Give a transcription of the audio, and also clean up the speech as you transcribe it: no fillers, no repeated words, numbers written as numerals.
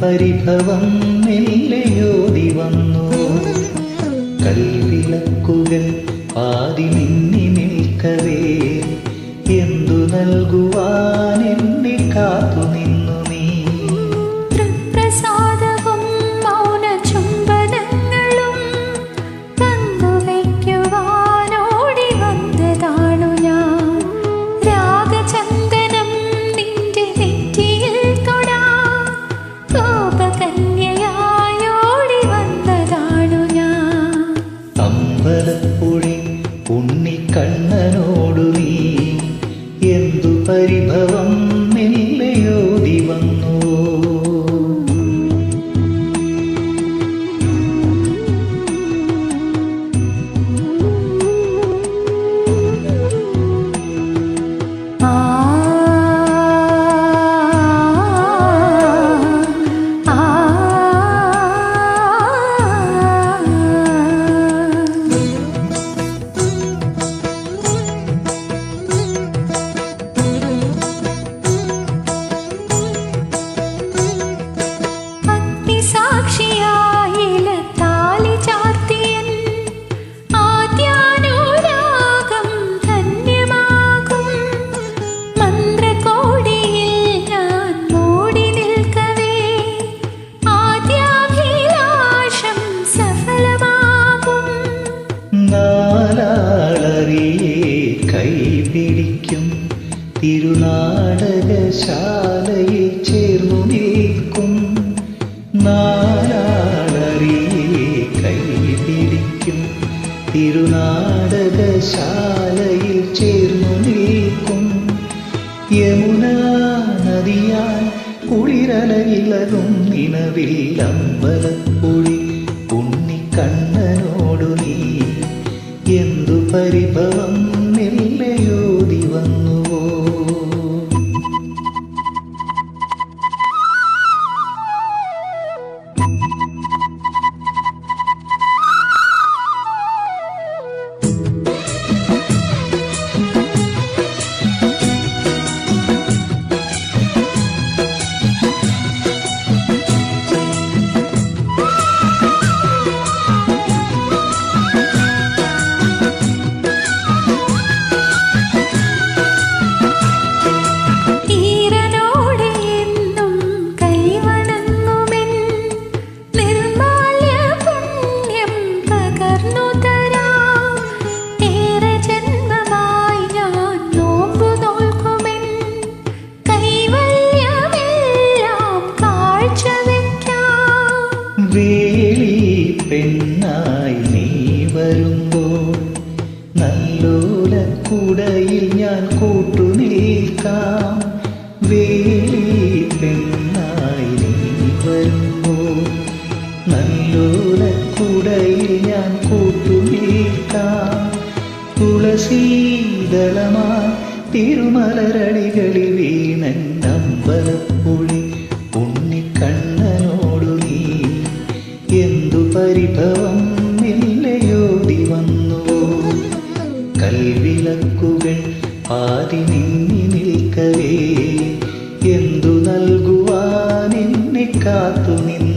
പരിഭവം മെല്ലെയോടി വന്നു. കൽവിളക്കുകൾ പാതി മിന്നി നിൽക്കവേ എന്തു നൽകുവാൻ എന്നെ കാത്തു നിന്നു നീ. തൃപ്രസാദവും മൗന ചുംബനങ്ങളും പങ്കുവയ്ക്കുവാനോടി വന്നതാണു ഞാൻ. രാഗചന്ദനം നിന്റെ നെറ്റിയിൽ തൊടാൻ കോപകന്യയായോടി വന്നതാണു ഞാൻ. അമ്പലപ്പുഴി ഉണ്ണിക്കണ്ണനോടു നീ എന്തു പരിഭവം മെല്ലെയോടി വന്നു. കൈപിടിക്കും തിരുനാടകശാലയിൽ ചേർന്നു നിൽക്കും. നാലാളറിയെ കൈപിടിക്കും തിരുനാടകശാലയിൽ ചേർന്നു നിൽക്കും. യമുനാ നദിയാൽ കുളിരലയിലകും നിലവിൽ അമ്പലപ്പുഴി ഉണ്ണിക്കണ്ണനോടു നീ എന്തു പരിഭവം മെല്ലെയോടി വന്നുവോ. വേളി പെണ്ണായി നീ വരുമ്പോൾ നല്ലോലക്കുടയിൽ ഞാൻ കൂട്ടുനിൽക്കാം. വേളി പെണ്ണായി നീ വരുമ്പോൾ നല്ലോലക്കുടയിൽ ഞാൻ കൂട്ടുനിൽക്കാം. തുളസീദളമായി തിരുമലരടികളിൽ വീണൻ അമ്പലപ്പുഴി ഉണ്ണിക്കണ്ണനോടു നീ എന്തു പരിഭവം മെല്ലെയോടി വന്നുവോ. കൽവിളക്കുകൾ ആദി മിന്നി നിൽക്കവേ എന്തു നൽകുവാൻ എന്നെ കാത്തു നിന്നു.